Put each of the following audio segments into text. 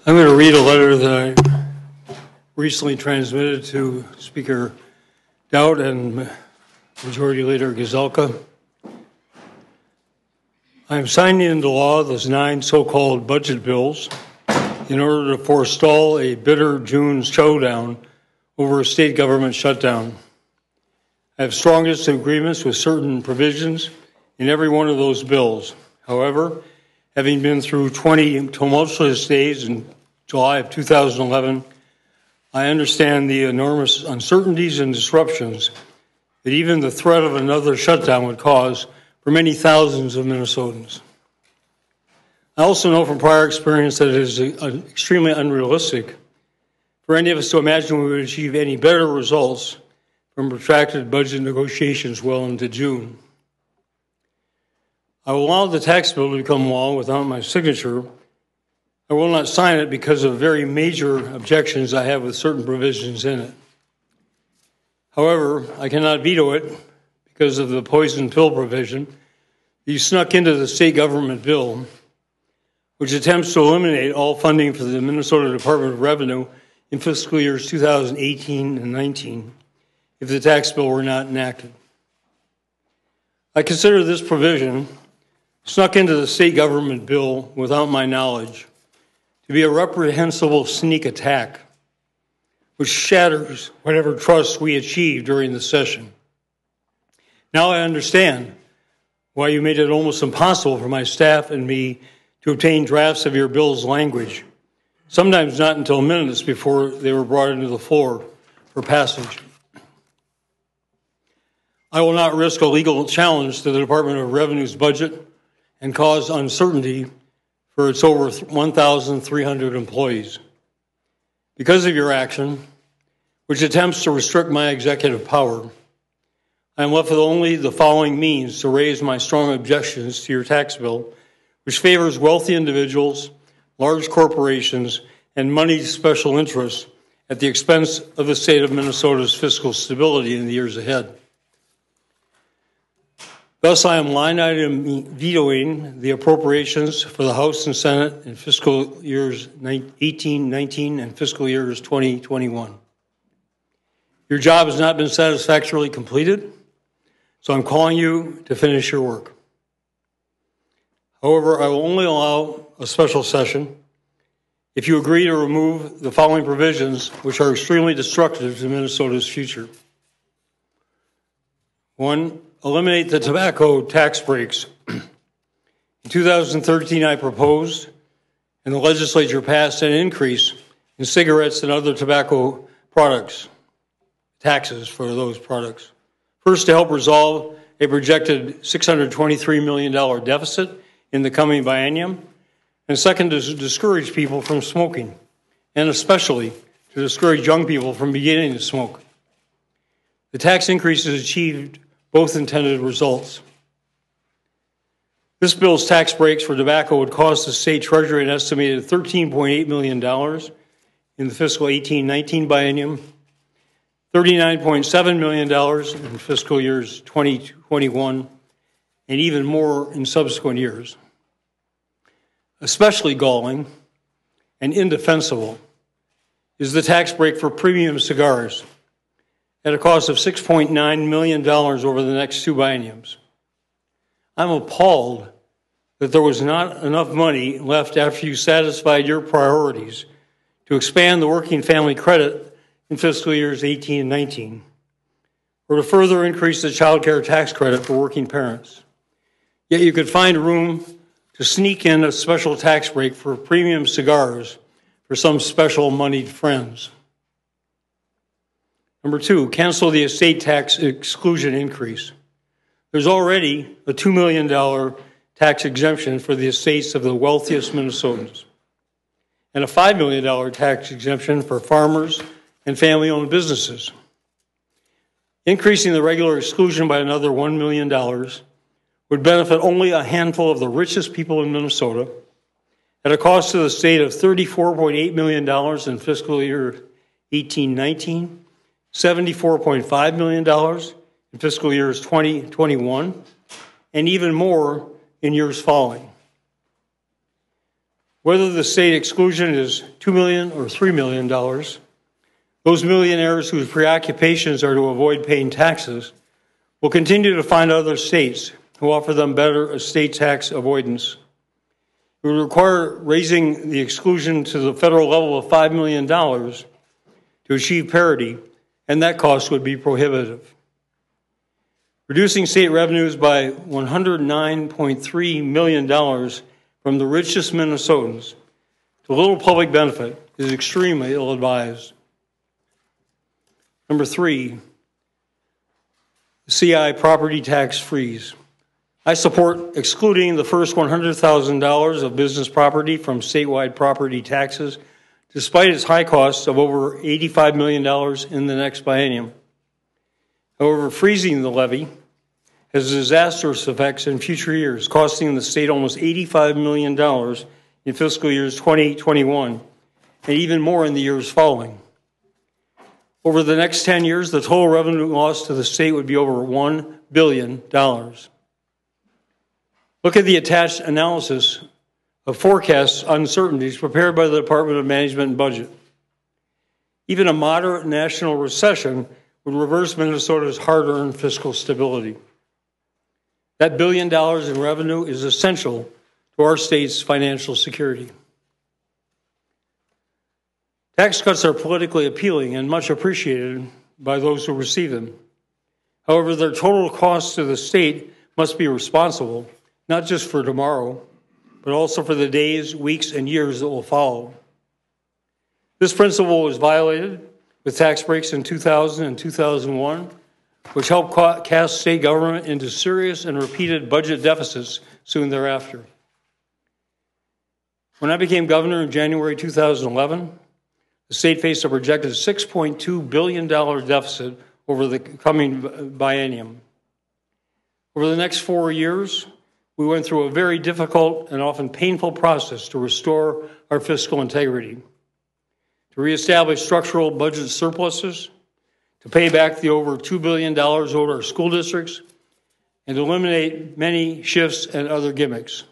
I'm going to read a letter that I recently transmitted to Speaker Daudt and Majority Leader Gazelka. I am signing into law those 9 so-called budget bills in order to forestall a bitter June showdown over a state government shutdown. I have strong disagreements with certain provisions in every one of those bills. However, having been through 20 tumultuous days in July of 2011, I understand the enormous uncertainties and disruptions that even the threat of another shutdown would cause for many thousands of Minnesotans. I also know from prior experience that it is extremely unrealistic for any of us to imagine we would achieve any better results from protracted budget negotiations well into June. I will allow the tax bill to become law without my signature. I will not sign it because of very major objections I have with certain provisions in it. However, I cannot veto it because of the poison pill provision you snuck into the state government bill, which attempts to eliminate all funding for the Minnesota Department of Revenue in fiscal years 2018 and 19 if the tax bill were not enacted. I consider this provision, snuck into the state government bill without my knowledge, to be a reprehensible sneak attack, which shatters whatever trust we achieved during the session. Now I understand why you made it almost impossible for my staff and me to obtain drafts of your bill's language, sometimes not until minutes before they were brought into the floor for passage. I will not risk a legal challenge to the Department of Revenue's budget and cause uncertainty for its over 1,300 employees. Because of your action, which attempts to restrict my executive power, I am left with only the following means to raise my strong objections to your tax bill, which favors wealthy individuals, large corporations, and moneyed special interests at the expense of the state of Minnesota's fiscal stability in the years ahead. Thus, I am line item vetoing the appropriations for the House and Senate in fiscal years 18, 19, and fiscal years 2021. Your job has not been satisfactorily completed, so I'm calling you to finish your work. However, I will only allow a special session if you agree to remove the following provisions, which are extremely destructive to Minnesota's future. 1, eliminate the tobacco tax breaks. In 2013, I proposed, and the legislature passed, an increase in cigarettes and other tobacco products, taxes for those products. First, to help resolve a projected $623 million deficit in the coming biennium, and second, to discourage people from smoking, and especially to discourage young people from beginning to smoke. The tax increases achieved both intended results. This bill's tax breaks for tobacco would cost the state treasury an estimated $13.8 million in the fiscal 18-19 biennium, $39.7 million in fiscal years 2021, and even more in subsequent years. Especially galling and indefensible is the tax break for premium cigars at a cost of $6.9 million over the next 2 bienniums. I'm appalled that there was not enough money left after you satisfied your priorities to expand the working family credit in fiscal years 18 and 19, or to further increase the child care tax credit for working parents. Yet you could find room to sneak in a special tax break for premium cigars for some special moneyed friends. Number 2, cancel the estate tax exclusion increase. There's already a $2 million tax exemption for the estates of the wealthiest Minnesotans, and a $5 million tax exemption for farmers and family-owned businesses. Increasing the regular exclusion by another $1 million would benefit only a handful of the richest people in Minnesota at a cost to the state of $34.8 million in fiscal year 18-19, $74.5 million in fiscal years 2021, and even more in years following. Whether the state exclusion is $2 million or $3 million, those millionaires whose preoccupations are to avoid paying taxes will continue to find other states who offer them better estate tax avoidance. It would require raising the exclusion to the federal level of $5 million to achieve parity, and that cost would be prohibitive. Reducing state revenues by $109.3 million from the richest Minnesotans to little public benefit is extremely ill-advised. Number 3, CI property tax freeze. I support excluding the first $100,000 of business property from statewide property taxes, despite its high cost of over $85 million in the next biennium. However, freezing the levy has disastrous effects in future years, costing the state almost $85 million in fiscal years 2021, and even more in the years following. Over the next 10 years, the total revenue loss to the state would be over $1 billion. Look at the attached analysis of forecast uncertainties prepared by the Department of Management and Budget. Even a moderate national recession would reverse Minnesota's hard-earned fiscal stability. That $1 billion in revenue is essential to our state's financial security. Tax cuts are politically appealing and much appreciated by those who receive them. However, their total cost to the state must be responsible, not just for tomorrow, but also for the days, weeks, and years that will follow. This principle was violated with tax breaks in 2000 and 2001, which helped cast state government into serious and repeated budget deficits soon thereafter. When I became governor in January 2011, the state faced a projected $6.2 billion deficit over the coming biennium. Over the next 4 years, we went through a very difficult and often painful process to restore our fiscal integrity, to reestablish structural budget surpluses, to pay back the over $2 billion owed our school districts, and to eliminate many shifts and other gimmicks.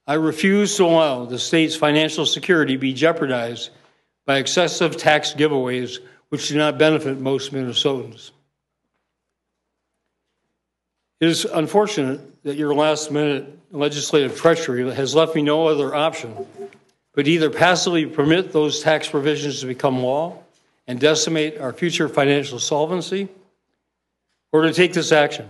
I refuse to allow the state's financial security be jeopardized by excessive tax giveaways which do not benefit most Minnesotans. It is unfortunate that your last-minute legislative treachery has left me no other option but either passively permit those tax provisions to become law and decimate our future financial solvency, or to take this action.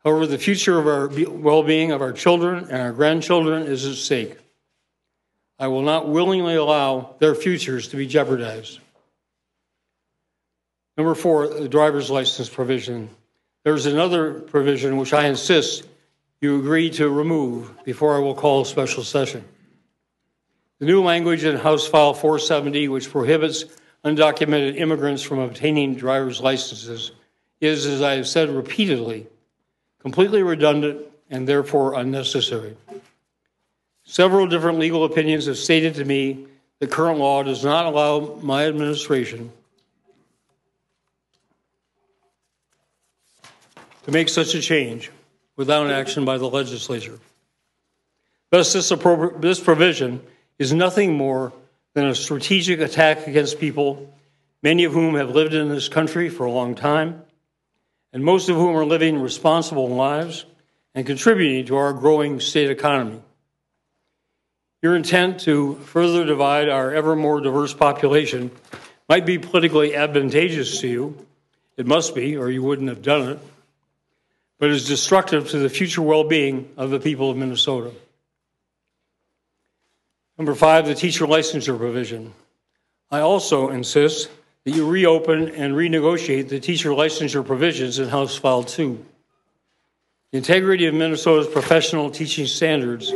However, the future of our well-being of our children and our grandchildren is at stake. I will not willingly allow their futures to be jeopardized. Number 4, the driver's license provision. There's another provision which I insist you agree to remove before I will call a special session. The new language in House File 470, which prohibits undocumented immigrants from obtaining driver's licenses, is, as I have said repeatedly, completely redundant and therefore unnecessary. Several different legal opinions have stated to me that current law does not allow my administration to make such a change without action by the legislature. Thus, this provision is nothing more than a strategic attack against people, many of whom have lived in this country for a long time, and most of whom are living responsible lives and contributing to our growing state economy. Your intent to further divide our ever more diverse population might be politically advantageous to you. It must be, or you wouldn't have done it, but is destructive to the future well-being of the people of Minnesota. Number 5, the teacher licensure provision. I also insist that you reopen and renegotiate the teacher licensure provisions in House File 2. The integrity of Minnesota's professional teaching standards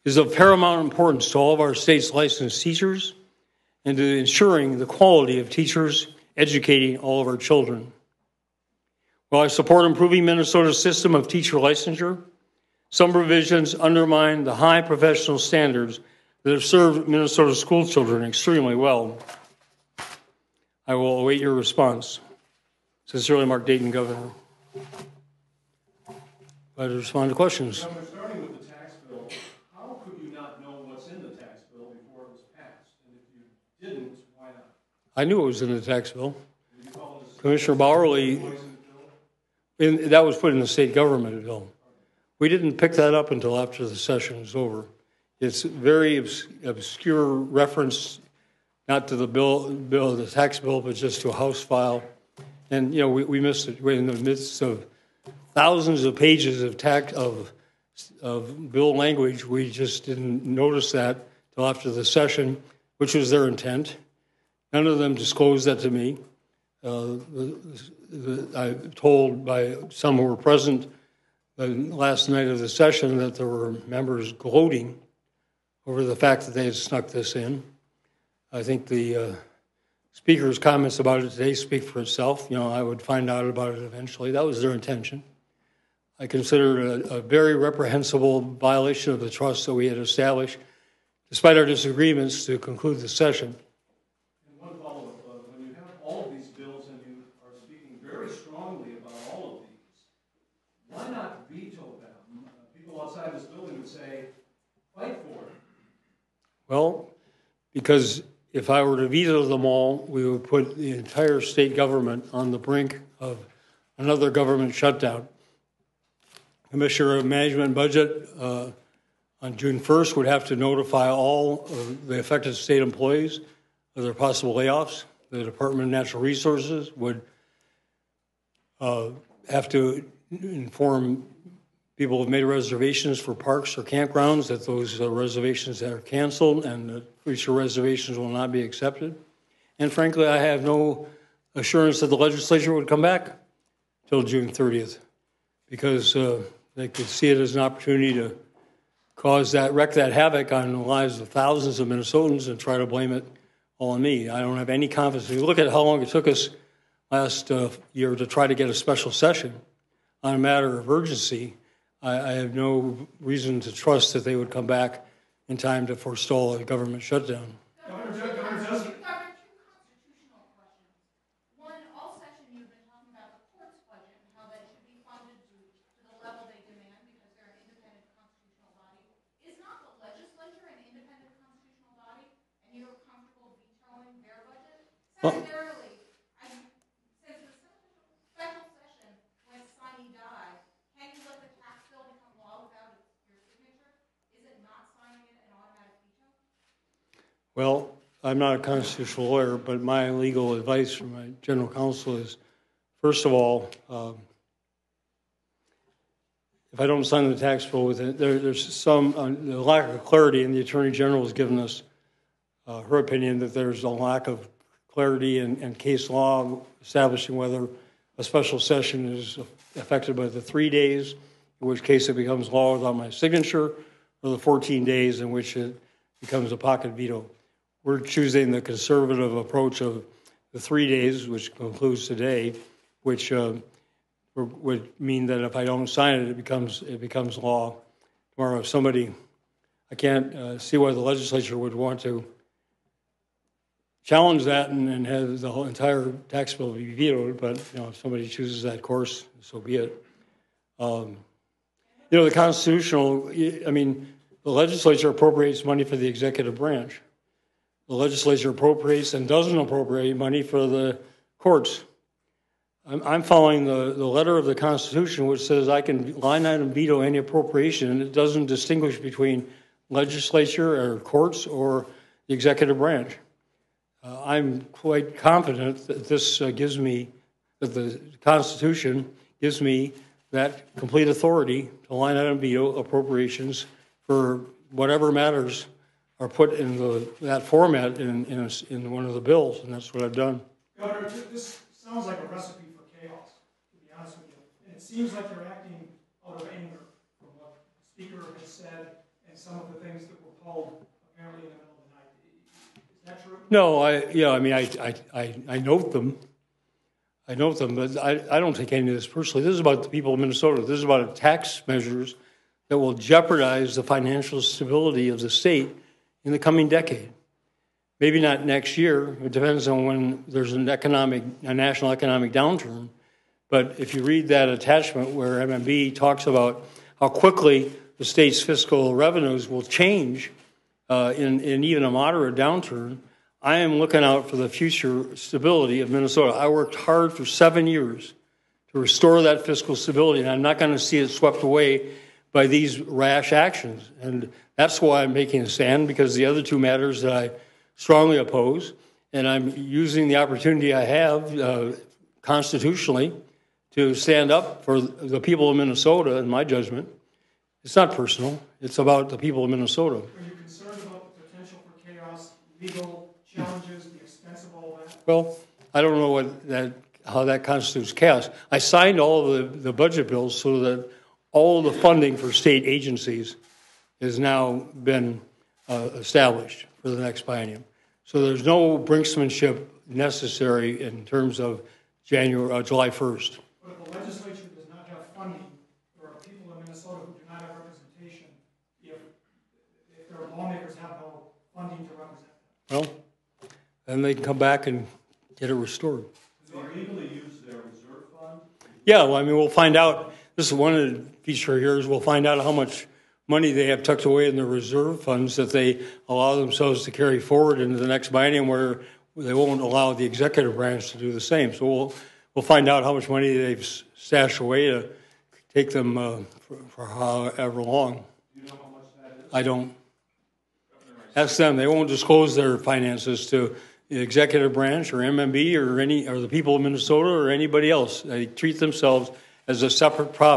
is of paramount importance to all of our state's licensed teachers and to ensuring the quality of teachers educating all of our children. While I support improving Minnesota's system of teacher licensure, some provisions undermine the high professional standards that have served Minnesota school children extremely well. I will await your response. Sincerely, Mark Dayton, Governor. Glad to respond to questions. Starting with the tax bill, how could you not not know what's in the tax bill before it was passed? And if you didn't, why not? I knew it was in the tax bill. Commissioner Bowerly, that was put in the state government bill. We didn't pick that up until after the session was over. It's very obscure reference, not to the the tax bill, but just to a House file. And, you know, we missed it. We're in the midst of thousands of pages of bill language. We just didn't notice that till after the session, which was their intent. None of them disclosed that to me. I'm told by some who were present the last night of the session that there were members gloating over the fact that they had snuck this in. I think the speaker's comments about it today speak for itself. You know, I would find out about it eventually. That was their intention. I consider it a very reprehensible violation of the trust that we had established, despite our disagreements, to conclude the session. And one follow-up, when you have all of these bills and you are speaking very strongly about all of these, why not veto them? People outside this building would say, fight for it. Well, because if I were to veto them all, we would put the entire state government on the brink of another government shutdown. Commissioner of Management and Budget on June 1st would have to notify all of the affected state employees of their possible layoffs. The Department of Natural Resources would have to inform people who have made reservations for parks or campgrounds that those reservations are canceled and that future reservations will not be accepted. And frankly, I have no assurance that the legislature would come back till June 30th because they could see it as an opportunity to wreak that havoc on the lives of thousands of Minnesotans and try to blame it all on me. I don't have any confidence. If you look at how long it took us last year to try to get a special session on a matter of urgency, I have no reason to trust that they would come back in time to forestall a government shutdown. Governor, two constitutional questions. One, all session you've been talking about the court's budget and how that should be funded to the level they demand because they're an independent constitutional body. Is not the legislature an independent constitutional body and you're comfortable vetoing their budget? Secondarily, since the special session went sine die, can you let the tax bill become law without your signature? Is it not signing it an automatic veto? Well, I'm not a constitutional lawyer, but my legal advice from my general counsel is, first of all, if I don't sign the tax bill with it, there's some lack of clarity, and the Attorney General has given us her opinion that there's a lack of clarity in case law establishing whether a special session is affected by the 3 days, in which case it becomes law without my signature, or the 14 days in which it becomes a pocket veto. We're choosing the conservative approach of the 3 days, which concludes today, which would mean that if I don't sign it, it becomes law tomorrow. If somebody, I can't see why the legislature would want to challenge that and have the whole entire tax bill be vetoed. But you know, if somebody chooses that course, so be it. You know, the constitutional. I mean, the legislature appropriates money for the executive branch. The legislature appropriates and doesn't appropriate money for the courts. I'm following the letter of the Constitution, which says I can line item veto any appropriation, and it doesn't distinguish between legislature or courts or the executive branch. I'm quite confident that this gives me, that the Constitution gives me that complete authority to line item veto appropriations for whatever matters are put in that format in one of the bills, and that's what I've done. Governor, this sounds like a recipe for chaos, to be honest with you. And it seems like you're acting out of anger from what the Speaker has said and some of the things that were called apparently in the middle of the night. Is that true? No, I note them. I note them, but I don't take any of this personally. This is about the people of Minnesota. This is about tax measures that will jeopardize the financial stability of the state in the coming decade. Maybe not next year. It depends on when there's a national economic downturn. But if you read that attachment where MMB talks about how quickly the state's fiscal revenues will change in even a moderate downturn, I am looking out for the future stability of Minnesota. I worked hard for 7 years to restore that fiscal stability, and I'm not going to see it swept away by these rash actions. And that's why I'm making a stand, because the other two matters that I strongly oppose, and I'm using the opportunity I have constitutionally to stand up for the people of Minnesota, in my judgment. It's not personal. It's about the people of Minnesota. Are you concerned about the potential for chaos, legal challenges, the expense of all that? Well, I don't know how that constitutes chaos. I signed all of the budget bills so that all the funding for state agencies has now been established for the next biennium. So there's no brinksmanship necessary in terms of July 1st. But if the legislature does not have funding, there are people in Minnesota who do not have representation if their lawmakers have no funding to represent them. Well, then they can come back and get it restored. Do they legally use their reserve fund? Yeah, well, I mean, we'll find out. This is one of the feature here is we'll find out how much money they have tucked away in their reserve funds that they allow themselves to carry forward into the next biennium, where they won't allow the executive branch to do the same. So we'll find out how much money they've stashed away to take them for however long. Do you know how much that is? I don't. Ask them. They won't disclose their finances to the executive branch or MMB or the people of Minnesota or anybody else. They treat themselves as a separate province.